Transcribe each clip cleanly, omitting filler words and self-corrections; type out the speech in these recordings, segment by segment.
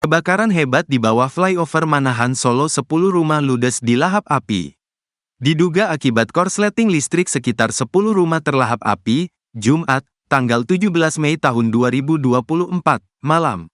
Kebakaran hebat di bawah flyover Manahan Solo, 10 rumah ludes dilahap api. Diduga akibat korsleting listrik sekitar 10 rumah terlahap api, Jumat, tanggal 17 Mei tahun 2024, malam.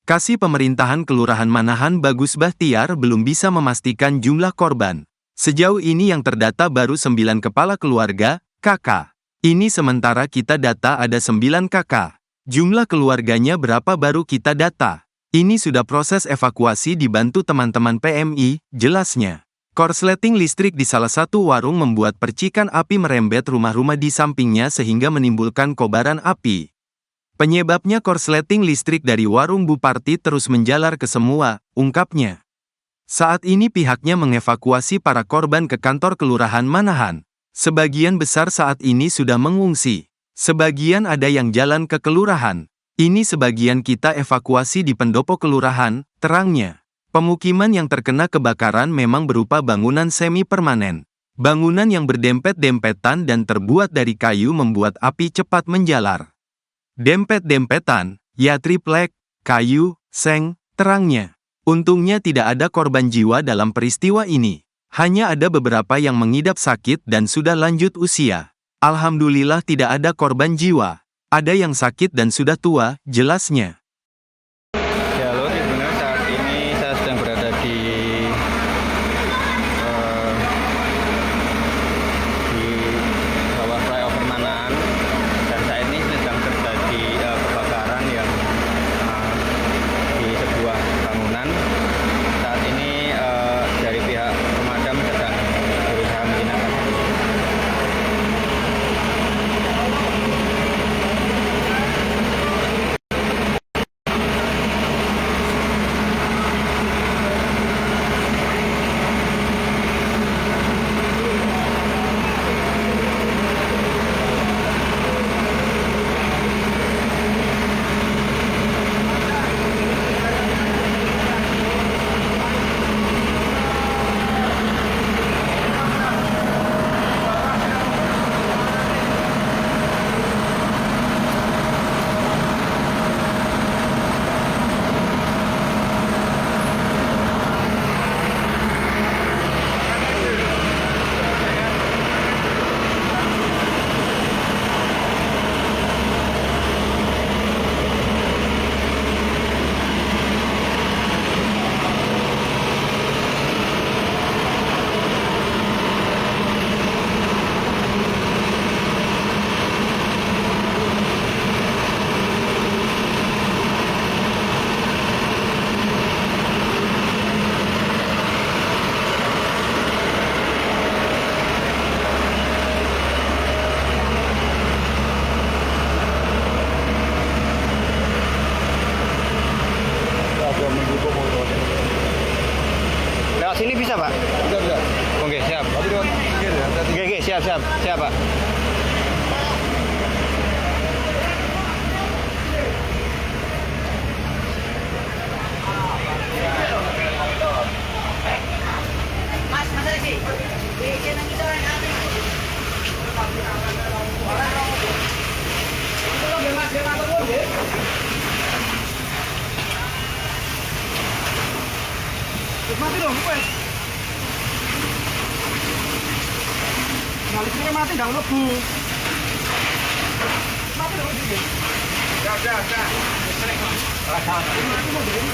Kasih Pemerintahan Kelurahan Manahan Bagus Bahtiar belum bisa memastikan jumlah korban. Sejauh ini yang terdata baru 9 kepala keluarga, KK. Ini sementara kita data ada 9 KK. Jumlah keluarganya berapa baru kita data. Ini sudah proses evakuasi dibantu teman-teman PMI, jelasnya. Korsleting listrik di salah satu warung membuat percikan api merembet rumah-rumah di sampingnya sehingga menimbulkan kobaran api. Penyebabnya korsleting listrik dari warung Buparti terus menjalar ke semua, ungkapnya. Saat ini pihaknya mengevakuasi para korban ke kantor Kelurahan Manahan. Sebagian besar saat ini sudah mengungsi. Sebagian ada yang jalan ke kelurahan. Ini sebagian kita evakuasi di pendopo kelurahan, terangnya. Pemukiman yang terkena kebakaran memang berupa bangunan semi-permanen. Bangunan yang berdempet-dempetan dan terbuat dari kayu membuat api cepat menjalar. Dempet-dempetan, ya triplek, kayu, seng, terangnya. Untungnya tidak ada korban jiwa dalam peristiwa ini. Hanya ada beberapa yang mengidap sakit dan sudah lanjut usia. Alhamdulillah tidak ada korban jiwa. Ada yang sakit dan sudah tua, jelasnya. Lewat sini bisa, Pak? Bisa. Oke, siap. Tapi lewat pinggir ya. Oke, siap, Pak. Mati dong, wes. Nah, listriknya mati, jangan lebu. Mati dong, listriknya. Udah. Mati mobil.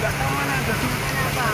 Nggak tahu mana ada apa.